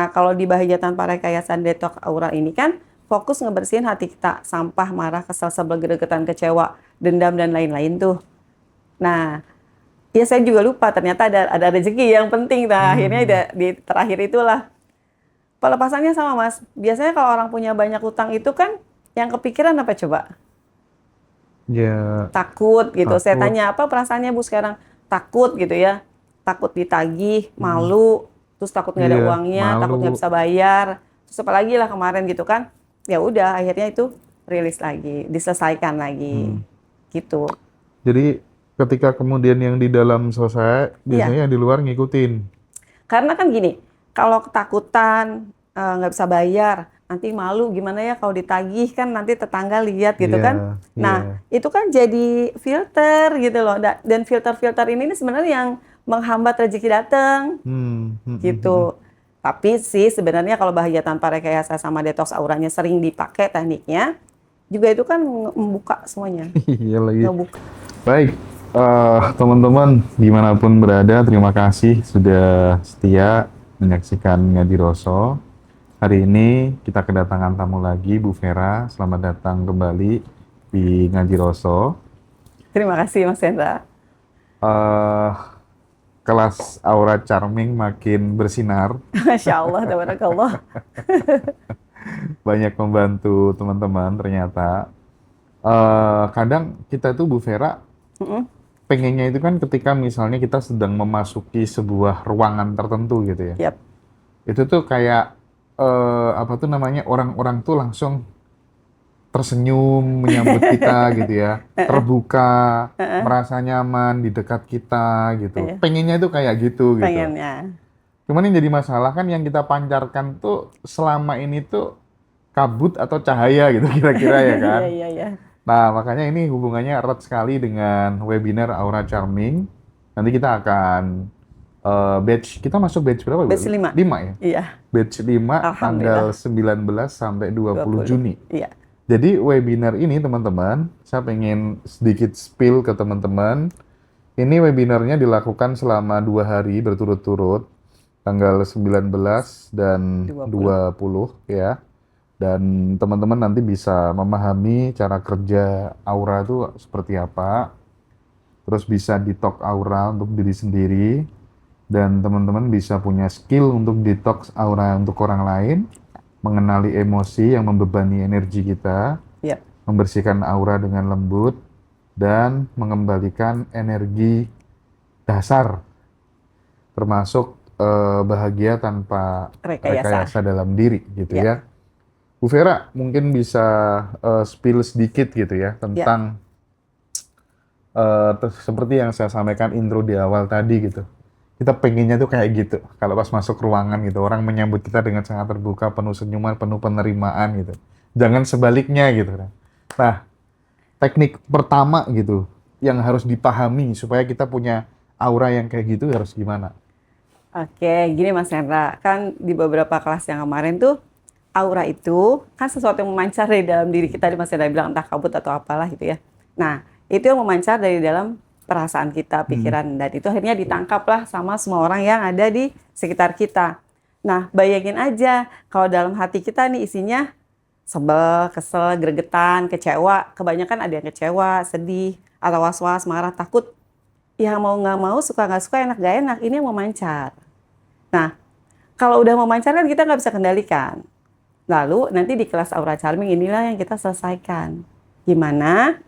Nah, kalau di Bahagia Tanpa Rekayasa Detox Aura ini kan fokus ngebersihin hati kita, sampah, marah, kesel, sebel, gregetan, kecewa, dendam dan lain-lain tuh. Nah, ya saya juga lupa ternyata ada rezeki yang penting. Nah, akhirnya di terakhir itulah pelepasannya sama Mas. Biasanya kalau orang punya banyak utang itu kan yang kepikiran apa coba? Ya, Takut gitu. Saya takut. tanya apa perasaannya Bu sekarang? Takut gitu ya. Takut ditagih, Mm, malu, terus takut nggak ada iya, uangnya, malu. takut nggak bisa bayar. Terus apa lagi lah kemarin gitu kan? Ya udah akhirnya itu rilis lagi, diselesaikan lagi Hmm. gitu. Jadi ketika kemudian yang di dalam selesai, Iya, biasanya yang di luar ngikutin. karena kan gini, kalau ketakutan nggak bisa bayar, nanti malu gimana ya kalau ditagih kan nanti tetangga lihat gitu Iya, kan. iya. Nah, itu kan jadi filter gitu loh. Dan filter-filter ini nih sebenarnya yang menghambat rezeki datang Hmm, hmm, hmm, hmm, hmm. gitu. Tapi sih sebenarnya kalau Bahagia Tanpa Rekayasa sama Detox Auranya sering dipakai tekniknya, juga itu kan membuka semuanya. Iya lagi. Ngebuka. Baik, teman-teman dimanapun berada, terima kasih sudah setia menyaksikan Ngadi Roso. Hari ini kita kedatangan tamu lagi, Bu Vera. Selamat datang kembali di Ngadi Roso. Terima kasih Mas Hendra. eh Kelas Aura Charming makin bersinar, Masya Allah, tabarakallah. banyak membantu teman-teman ternyata. Kadang kita tuh Bu Vera Mm-mm. pengennya itu kan ketika misalnya kita sedang memasuki sebuah ruangan tertentu gitu ya. Yap. Itu tuh kayak apa tuh namanya, orang-orang tuh langsung tersenyum menyambut kita gitu ya, terbuka, merasa nyaman di dekat kita gitu. Iya, Pengennya itu kayak gitu gitu. pengennya. Cuman yang jadi masalah kan yang kita pancarkan tuh selama ini tuh kabut atau cahaya gitu kira-kira ya kan. Iya, iya, iya. Nah, makanya ini hubungannya erat sekali dengan webinar Aura Charming. Nanti kita akan batch, kita masuk batch berapa, Bu? Batch 5. 5 ya? Iya, Batch 5 tanggal alhamdulillah. 19 sampai 20 20. Juni. Iya. Jadi webinar ini teman-teman, saya pengen sedikit spill ke teman-teman. Ini webinarnya dilakukan selama 2 hari berturut-turut, tanggal 19 dan 20. 20 ya. Dan teman-teman nanti bisa memahami cara kerja aura itu seperti apa, terus bisa detox aura untuk diri sendiri, dan teman-teman bisa punya skill untuk detox aura untuk orang lain, mengenali emosi yang membebani energi kita, Iya. membersihkan aura dengan lembut, dan mengembalikan energi dasar, termasuk bahagia tanpa Rekayasa. rekayasa dalam diri gitu Iya. ya. Bu Vera mungkin bisa spill sedikit gitu ya Iya. tentang seperti yang saya sampaikan intro di awal tadi gitu. Kita pengennya tuh kayak gitu. Kalau pas masuk ruangan gitu, orang menyambut kita dengan sangat terbuka, penuh senyuman, penuh penerimaan gitu. Jangan sebaliknya gitu kan. Nah, teknik pertama gitu yang harus dipahami supaya kita punya aura yang kayak gitu harus gimana? Oke, gini Mas Hendra. Kan di beberapa kelas yang kemarin tuh, aura itu kan sesuatu yang memancar dari dalam diri kita. Mas Hendra bilang entah kabut atau apalah gitu ya. Nah, itu yang memancar dari dalam perasaan kita, Hmm. pikiran. Dan itu akhirnya ditangkaplah sama semua orang yang ada di sekitar kita. Nah, bayangin aja kalau dalam hati kita nih isinya sebel, kesel, gregetan, kecewa. Kebanyakan ada yang kecewa, sedih, atau was-was, marah, takut. Ya mau nggak mau, suka nggak suka, enak nggak enak, ini yang memancar. Nah, kalau udah memancar kan kita nggak bisa kendalikan. Lalu nanti di kelas Aura Charming inilah yang kita selesaikan. Gimana?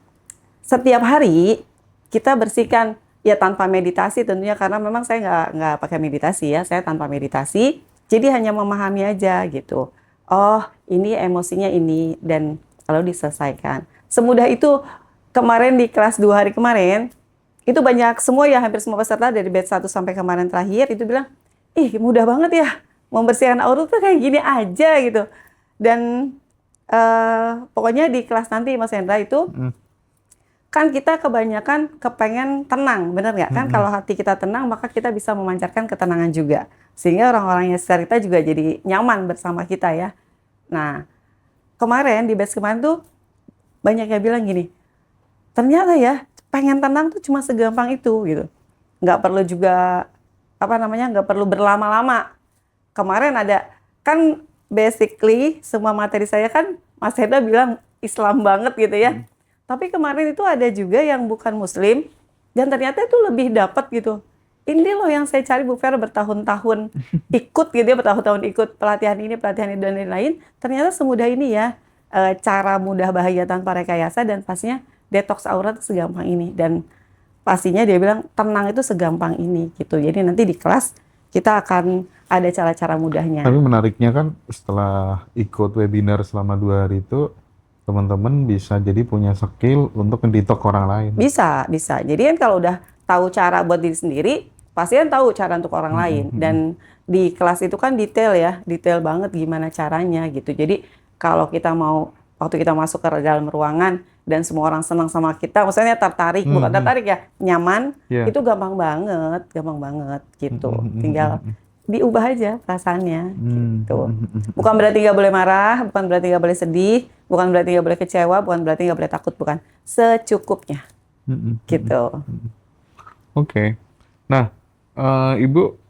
Setiap hari kita bersihkan, ya tanpa meditasi tentunya, karena memang saya nggak pakai meditasi ya, saya tanpa meditasi. Jadi hanya memahami aja gitu. Oh, ini emosinya ini, dan lalu diselesaikan. Semudah itu. Kemarin di kelas 2 hari kemarin, itu banyak semua ya, hampir semua peserta dari batch 1 sampai kemarin terakhir itu bilang, ih mudah banget ya membersihkan aura tuh kayak gini aja gitu. Dan pokoknya di kelas nanti Mas Hendra itu Hmm. kan kita kebanyakan kepengen tenang, bener nggak? Kan Hmm. kalau hati kita tenang maka kita bisa memancarkan ketenangan juga. Sehingga orang-orang yang sekitar kita juga jadi nyaman bersama kita ya. Nah, kemarin di batch kemarin tuh banyak yang bilang gini, ternyata ya pengen tenang tuh cuma segampang itu gitu. Nggak perlu juga nggak perlu berlama-lama. Kemarin ada kan basically semua materi saya kan Mas Hendra bilang Islam banget gitu ya. Tapi kemarin itu ada juga yang bukan Muslim dan ternyata itu lebih dapat gitu. Ini loh yang saya cari Bu Vera bertahun-tahun ikut gitu ya, bertahun-tahun ikut pelatihan ini, pelatihan itu dan lain-lain. Ternyata semudah ini ya, cara mudah bahagia tanpa rekayasa dan pastinya detox aura itu segampang ini. Dan pastinya dia bilang tenang itu segampang ini gitu. Jadi nanti di kelas kita akan ada cara-cara mudahnya. Tapi menariknya kan setelah ikut webinar selama 2 hari itu, teman-teman bisa jadi punya skill untuk menditok orang lain. Bisa. Jadi kan kalau udah tahu cara buat diri sendiri, pasti kan tahu cara untuk orang lain. Dan di kelas itu kan detail ya, detail banget gimana caranya gitu. Jadi kalau kita mau, waktu kita masuk ke dalam ruangan dan semua orang senang sama kita, maksudnya tertarik, bukan tertarik ya, nyaman, itu gampang banget gitu. Tinggal diubah aja perasaannya gitu. Bukan berarti nggak boleh marah, bukan berarti nggak boleh sedih, bukan berarti nggak boleh kecewa, bukan berarti nggak boleh takut, bukan. Secukupnya gitu. Oke. Nah, Ibu,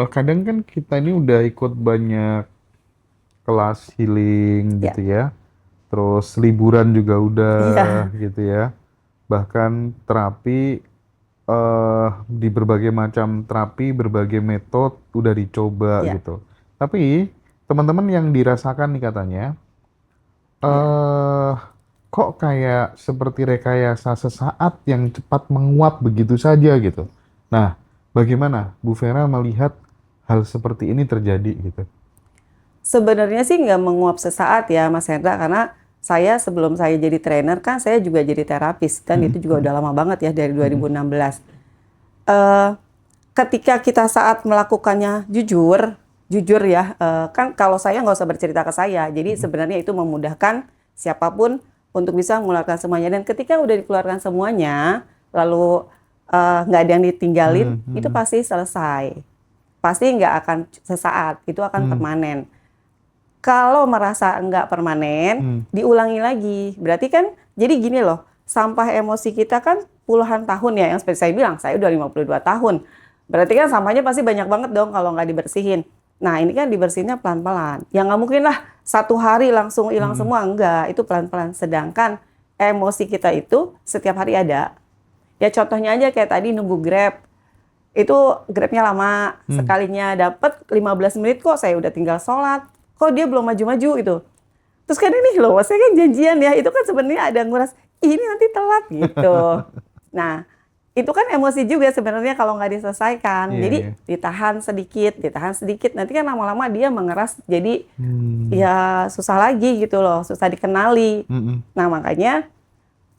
kadang kan kita ini udah ikut banyak kelas healing gitu ya. Terus liburan juga udah gitu ya. Bahkan terapi di berbagai macam terapi, berbagai metode udah dicoba gitu. Tapi teman-teman yang dirasakan nih katanya, kok kayak seperti rekayasa sesaat yang cepat menguap begitu saja gitu. Nah, bagaimana Bu Vera melihat hal seperti ini terjadi gitu? Sebenarnya sih nggak menguap sesaat ya Mas Hendra, karena saya sebelum saya jadi trainer kan saya juga jadi terapis dan itu juga udah lama banget ya dari 2016. Ketika kita saat melakukannya jujur ya, kan kalau saya nggak usah bercerita ke saya, jadi sebenarnya itu memudahkan siapapun untuk bisa mengeluarkan semuanya. Dan ketika udah dikeluarkan semuanya, lalu nggak ada yang ditinggalin, itu pasti selesai. Pasti nggak akan sesaat, itu akan permanen. Kalau merasa nggak permanen, diulangi lagi. Berarti kan, jadi gini loh, sampah emosi kita kan puluhan tahun ya, yang seperti saya bilang, saya udah 52 tahun. Berarti kan sampahnya pasti banyak banget dong kalau nggak dibersihin. Nah ini kan dibersihinnya pelan-pelan. Ya nggak mungkin lah 1 hari langsung hilang semua, enggak. Itu pelan-pelan. Sedangkan emosi kita itu setiap hari ada. Ya contohnya aja kayak tadi nunggu Grab. Itu Grabnya lama, sekalinya dapat 15 menit kok saya udah tinggal sholat. Kok dia belum maju-maju gitu. Terus kan ini loh, saya kan janjian ya, itu kan sebenarnya ada nguras, ini nanti telat gitu. Nah, itu kan emosi juga sebenarnya kalau nggak diselesaikan. Jadi ditahan sedikit, nanti kan lama-lama dia mengeras, jadi ya susah lagi gitu loh, susah dikenali. Nah makanya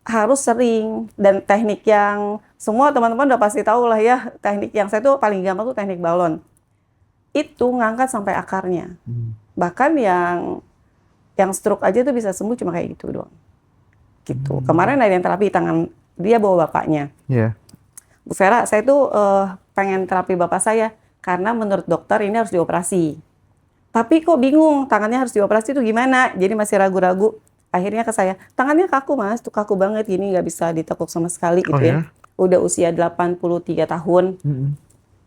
harus sering, dan teknik yang semua teman-teman udah pasti tahu lah ya, teknik yang saya tuh paling gampang tuh teknik balon. Itu ngangkat sampai akarnya. Bahkan yang stroke aja tuh bisa sembuh cuma kayak gitu doang. Gitu. Kemarin ada yang terapi tangan, dia bawa bapaknya. Bu Vera, saya tuh pengen terapi bapak saya karena menurut dokter ini harus dioperasi. Tapi kok bingung tangannya harus dioperasi itu gimana? Jadi masih ragu-ragu. Akhirnya ke saya, tangannya kaku Mas, tuh kaku banget gini, nggak bisa ditekuk sama sekali gitu ya. Udah usia 83 tahun.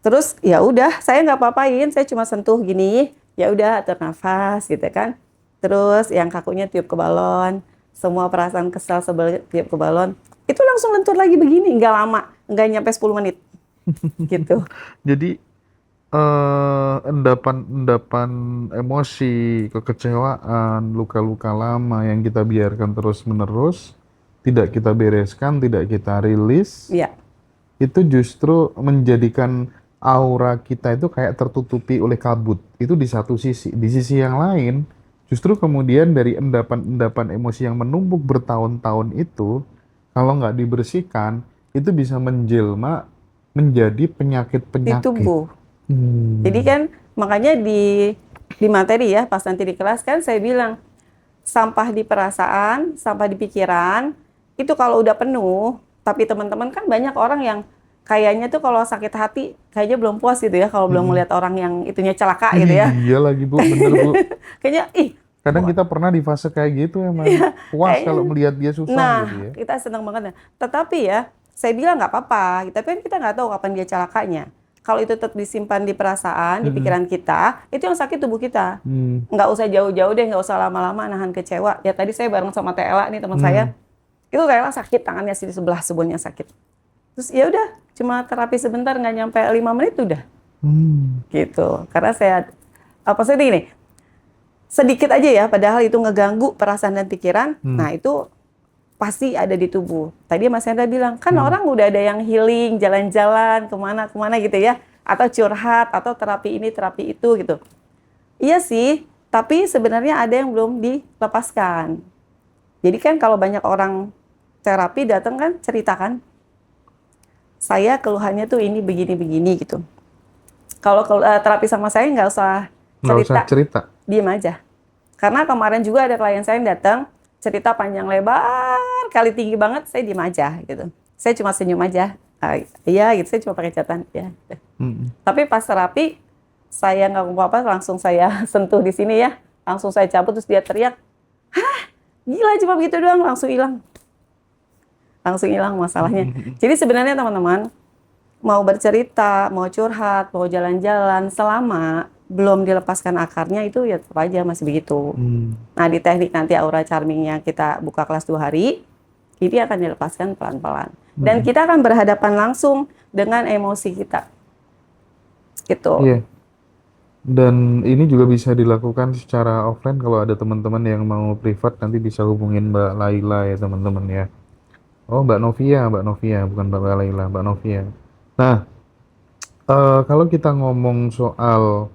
Terus ya udah, saya nggak apa-apain, saya cuma sentuh gini. Ya udah atur nafas gitu kan. Terus yang kakunya tiup ke balon, semua perasaan kesal sebel tiup ke balon, itu langsung lentur lagi begini, nggak lama, nggak nyampe 10 menit gitu. Jadi endapan emosi, kekecewaan, luka-luka lama yang kita biarkan terus-menerus, tidak kita bereskan, tidak kita rilis, itu justru menjadikan aura kita itu kayak tertutupi oleh kabut. Itu di satu sisi. Di sisi yang lain, justru kemudian dari endapan-endapan emosi yang menumpuk bertahun-tahun itu, kalau nggak dibersihkan, itu bisa menjelma menjadi penyakit-penyakit. Di tubuh. Jadi kan makanya di materi ya, pas nanti di kelas kan saya bilang, sampah di perasaan, sampah di pikiran, itu kalau udah penuh, tapi teman-teman kan banyak orang yang kayaknya tuh kalau sakit hati kayaknya belum puas gitu ya kalau belum melihat orang yang itunya celaka gitu ya. Iya lagi Bu, bener Bu. Kayaknya kadang kita pernah di fase kayak gitu emang. Puas kalau melihat dia susah gitu ya. Kita senang banget. Tetapi ya, saya bilang nggak apa-apa. Tapi kan kita nggak tahu kapan dia celakanya. kalau itu tetap disimpan di perasaan, di pikiran kita, itu yang sakit tubuh kita. Hmm. Nggak usah jauh-jauh deh, nggak usah lama-lama nahan kecewa. Ya tadi saya bareng sama Tela nih teman saya, itu Tela sakit tangannya di sebelah sebuahnya sakit. Terus ya udah, cuma terapi sebentar nggak nyampe 5 menit udah, gitu. Karena saya gini, sedikit aja ya, padahal itu ngeganggu perasaan dan pikiran. Nah itu pasti ada di tubuh. Tadi Mas Hendra bilang, kan orang udah ada yang healing, jalan-jalan, kemana-kemana gitu ya. Atau curhat, atau terapi ini, terapi itu gitu. Iya sih, tapi sebenarnya ada yang belum dilepaskan. Jadi kan kalau banyak orang terapi datang kan, ceritakan, saya keluhannya tuh ini, begini-begini gitu. Kalau terapi sama saya nggak usah Nggak usah cerita. diem aja. Karena kemarin juga ada klien saya yang datang, cerita panjang lebar, kali tinggi banget, saya diem aja gitu. Saya cuma senyum aja. Iya gitu, saya cuma pakai catatan. Ya. Tapi pas terapi, saya nggak ngomong apa-apa, langsung saya sentuh di sini ya. Langsung saya cabut, terus dia teriak, hah gila cuma begitu doang, langsung hilang. Langsung hilang masalahnya. Jadi sebenarnya teman-teman, mau bercerita, mau curhat, mau jalan-jalan, selama belum dilepaskan akarnya itu ya tetap aja masih begitu. Nah di teknik nanti aura charming yang kita buka kelas 2 hari, ini akan dilepaskan pelan-pelan. Dan kita akan berhadapan langsung dengan emosi kita. Gitu. Iya. Dan ini juga bisa dilakukan secara offline kalau ada teman-teman yang mau privat nanti bisa hubungin Mbak Laila ya teman-teman ya. Oh Mbak Novia, bukan Mbak Laila, Mbak Novia. Nah, kalau kita ngomong soal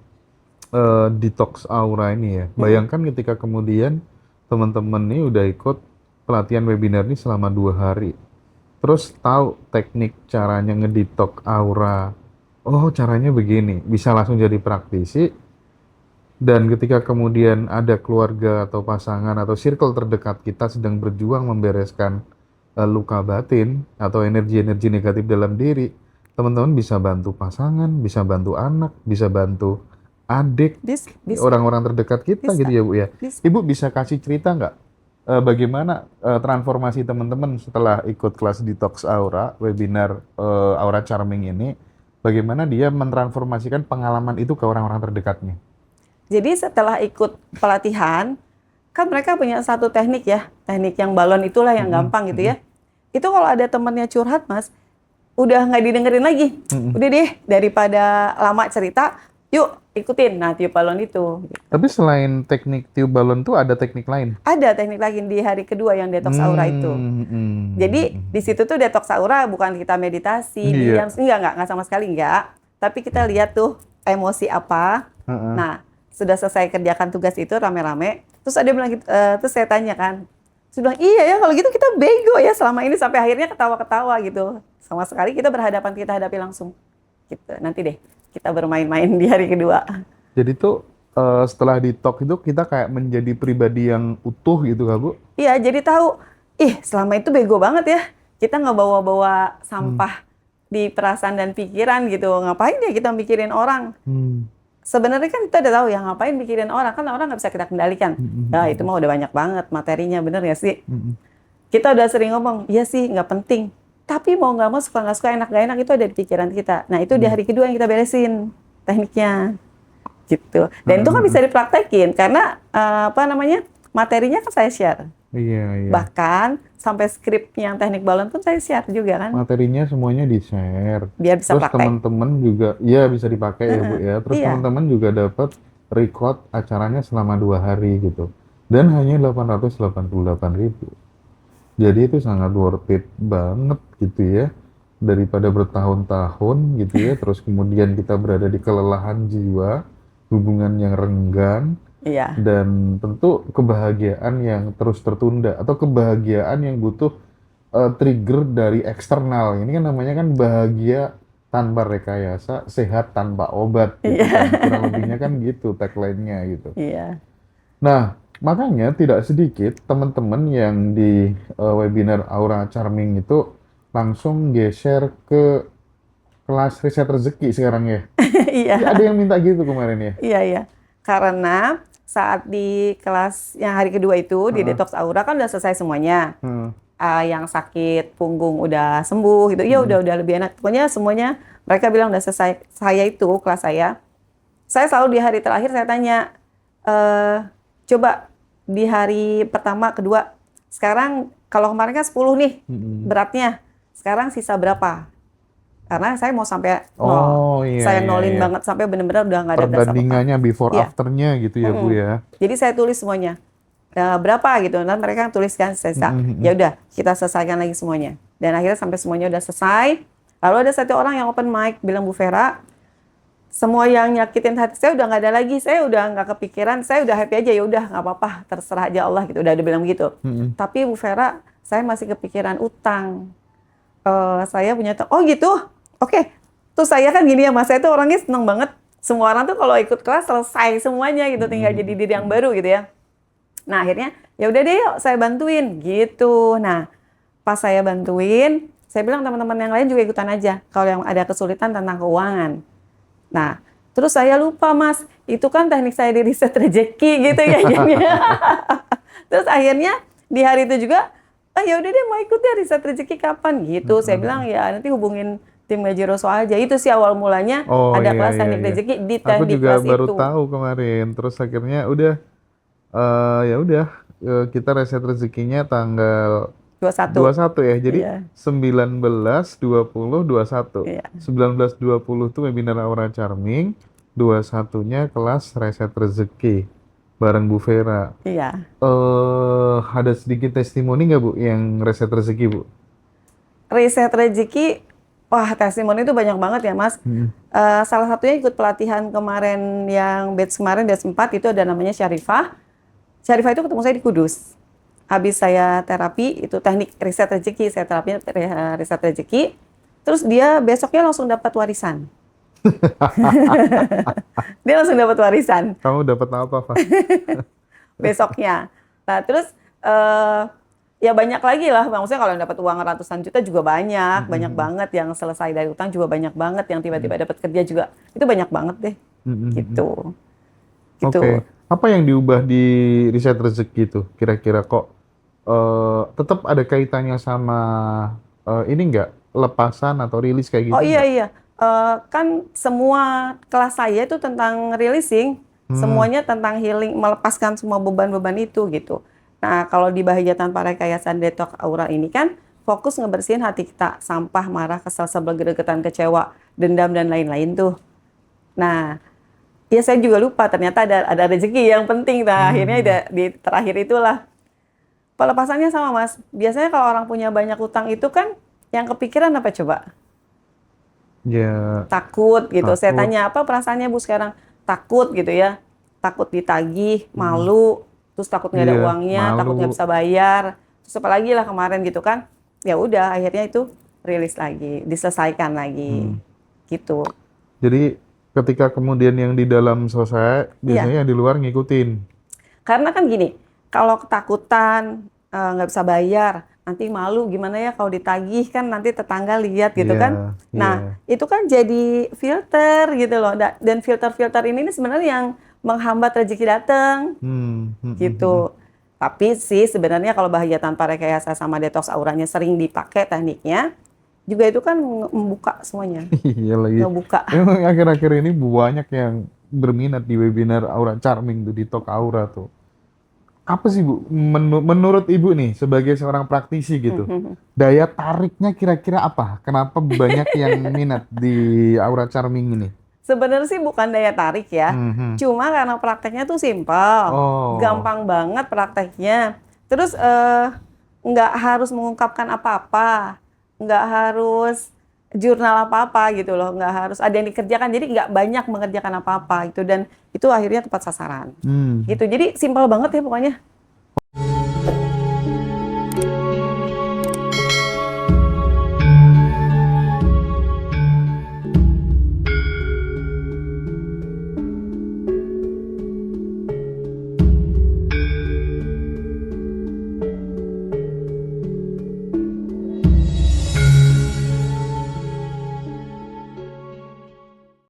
detox aura ini ya, bayangkan ketika kemudian teman-teman ini udah ikut pelatihan webinar ini selama 2 hari, terus tahu teknik caranya ngedetox aura, oh caranya begini, bisa langsung jadi praktisi, dan ketika kemudian ada keluarga atau pasangan atau circle terdekat kita sedang berjuang membereskan luka batin atau energi-energi negatif dalam diri, teman-teman bisa bantu pasangan, bisa bantu anak, bisa bantu adik, Bisa. orang-orang terdekat kita Bisa. gitu ya Bu ya. Bisa. Ibu bisa kasih cerita nggak bagaimana transformasi teman-teman setelah ikut kelas detox aura, webinar aura charming ini, bagaimana dia mentransformasikan pengalaman itu ke orang-orang terdekatnya? Jadi setelah ikut pelatihan, kan mereka punya satu teknik ya, teknik yang balon itulah yang gampang gitu ya. Itu kalau ada temannya curhat Mas, udah nggak didengerin lagi. Udah deh, daripada lama cerita, yuk ikutin, nah tiup balon itu. Tapi selain teknik tiup balon tuh ada teknik lain? Ada teknik lagi di hari kedua yang detox aura itu. Jadi di situ tuh detox aura bukan kita meditasi, diam, enggak sama sekali enggak. Tapi kita lihat tuh emosi apa. Nah, sudah selesai kerjakan tugas itu rame-rame. Terus ada bilang gitu, terus saya tanya kan, sudah iya ya kalau gitu kita bego ya selama ini sampai akhirnya ketawa-ketawa gitu. Sama sekali kita berhadapan, kita hadapi langsung. Gitu. Nanti deh kita bermain-main di hari kedua. Jadi tuh setelah detox itu kita kayak menjadi pribadi yang utuh gitu Kak Bu? Iya, jadi tahu, selama itu bego banget ya. Kita nggak bawa-bawa sampah di perasaan dan pikiran gitu. Ngapain ya kita mikirin orang? Sebenarnya kan kita udah tahu ya ngapain mikirin orang. Kan orang nggak bisa kita kendalikan. Ya itu mah udah banyak banget materinya, bener nggak sih? Kita udah sering ngomong, iya sih nggak penting. Tapi mau nggak mau, suka nggak suka, enak nggak enak, itu ada di pikiran kita. Nah itu di hari kedua yang kita beresin tekniknya. Gitu. Dan itu kan bisa dipraktekin karena materinya kan saya share. Iya. Bahkan sampai skrip yang teknik balon pun saya share juga kan. Materinya semuanya di-share. Biar bisa Terus praktek. teman-teman juga, ya bisa dipakai ya Bu ya. Terus Iya. teman-teman juga dapat record acaranya selama 2 hari gitu. Dan hanya 888.000. Jadi itu sangat worth it banget gitu ya. Daripada bertahun-tahun gitu ya. Terus kemudian kita berada di kelelahan jiwa, hubungan yang renggang, Iya. dan tentu kebahagiaan yang terus tertunda atau kebahagiaan yang butuh trigger dari eksternal. Ini kan namanya kan bahagia tanpa rekayasa, sehat tanpa obat gitu kan. Kurang lebihnya kan gitu tagline-nya gitu. Iya. Nah, makanya tidak sedikit teman-teman yang di webinar Aura Charming itu langsung geser ke kelas riset rezeki sekarang ya. Iya. Ya, ada yang minta gitu kemarin ya. Iya. Karena saat di kelas yang hari kedua itu di detox aura kan udah selesai semuanya. yang sakit punggung udah sembuh gitu, ya udah lebih enak. Pokoknya semuanya mereka bilang udah selesai. Saya itu kelas saya selalu di hari terakhir saya tanya, coba di hari pertama, kedua, sekarang kalau kemarin kan 10 nih beratnya, sekarang sisa berapa? Karena saya mau sampai nol. Oh iya, Saya iya, nolin iya. banget sampai benar-benar udah nggak ada berasa apa-apa. Perbandingannya before Iya. afternya gitu ya Bu ya. Jadi saya tulis semuanya. Berapa gitu, dan mereka tuliskan sisa. Mm-mm. Ya udah, kita selesaikan lagi semuanya. Dan akhirnya sampai semuanya udah selesai. Lalu ada satu orang yang open mic bilang, Bu Vera, semua yang nyakitin hati saya udah nggak ada lagi. Saya udah nggak kepikiran. Saya udah happy aja. Ya udah, nggak apa-apa. Terserah aja Allah gitu. Udah ada bilang gitu. Mm-mm. Tapi Bu Vera, saya masih kepikiran utang. Saya punya utang. Oh gitu? Oke. Tuh saya kan gini ya Mas. Saya tuh orangnya seneng banget. Semua orang tuh kalau ikut kelas selesai semuanya gitu. Tinggal jadi diri yang baru gitu ya. Nah akhirnya ya udah deh yuk saya bantuin gitu. Nah pas saya bantuin, saya bilang teman-teman yang lain juga ikutan aja. Kalau yang ada kesulitan tentang keuangan. Nah terus saya lupa Mas, itu kan teknik saya di riset rezeki gitu ya. Terus akhirnya di hari itu juga, ya udah deh mau ikut ya riset rezeki kapan gitu. Saya bilang ya nanti hubungin tim Gaji Roso aja. Itu sih awal mulanya Oh ada iya, kelas iya, teknik iya. rezeki di Aku teknik juga kelas baru itu. tahu kemarin. Terus akhirnya udah ya udah kita reset rezekinya tanggal 21. 21 ya. Jadi Iya. 19, 20, 21. Iya. 19, 20 tuh webinar Aura Charming, 21-nya kelas reset rezeki bareng Bu Vera. Iya. Ada sedikit testimoni nggak Bu yang reset rezeki Bu? Riset rezeki, wah testimoni itu banyak banget ya Mas. Salah satunya ikut pelatihan kemarin yang batch 4 itu ada namanya Syarifah. Syarifah itu ketemu saya di Kudus. Habis saya terapi, itu teknik riset rezeki, saya terapi riset rezeki. Terus dia besoknya langsung dapat warisan. Dia langsung dapat warisan Kamu dapat apa Pak? besoknya. Nah terus ya banyak lagi lah, maksudnya kalau yang dapat uang ratusan juta juga banyak banget yang selesai dari utang juga banyak banget, yang tiba-tiba dapat kerja juga itu banyak banget deh, gitu. Gitu. Oke. Apa yang diubah di riset rezeki itu? Kira-kira kok tetap ada kaitannya sama ini nggak lepasan atau rilis kayak gitu Oh iya nggak? iya. Kan semua kelas saya itu tentang releasing, semuanya tentang healing, melepaskan semua beban-beban itu gitu. Nah kalau di Bahagia Tanpa Rekayasa Detox Aura ini kan fokus ngebersihin hati kita, sampah, marah, kesel, sebel, gregetan, kecewa, dendam dan lain-lain tuh. Nah ya saya juga lupa ternyata ada rezeki yang penting. Nah akhirnya di terakhir itulah pelepasannya sama Mas. Biasanya kalau orang punya banyak utang itu kan yang kepikiran apa coba? Ya, Takut gitu. Saya takut. tanya apa perasaannya Bu sekarang? Takut gitu ya. Takut ditagih, malu, terus takut nggak ada Iya, uangnya, takut nggak malu. bisa bayar. Terus apa lagi lah kemarin gitu kan. Ya udah akhirnya itu rilis lagi, diselesaikan lagi. Gitu. Jadi ketika kemudian yang di dalam selesai, Iya. biasanya yang di luar ngikutin. Karena kan gini, kalau ketakutan nggak bisa bayar, nanti malu gimana ya kalau ditagih kan nanti tetangga lihat gitu Iya, kan. iya. Nah, itu kan jadi filter gitu loh. Dan filter-filter ini sebenarnya yang menghambat rezeki datang gitu. Tapi sih sebenarnya kalau Bahagia Tanpa Rekayasa sama Detox Auranya sering dipakai tekniknya, juga itu kan membuka semuanya. Iya lagi. Ngebuka. Emang akhir-akhir ini banyak yang berminat di webinar Aura Charming tuh, di Talk Aura tuh. Apa sih Bu, menurut Ibu nih sebagai seorang praktisi gitu, daya tariknya kira-kira apa? Kenapa banyak yang minat di Aura Charming ini? Sebenarnya sih bukan daya tarik ya, cuma karena prakteknya tuh simpel, Oh, gampang banget prakteknya. Terus nggak harus mengungkapkan apa-apa, nggak harus jurnal apa-apa gitu loh, nggak harus ada yang dikerjakan, jadi nggak banyak mengerjakan apa-apa gitu, dan itu akhirnya tepat sasaran. Gitu, jadi simpel banget ya pokoknya.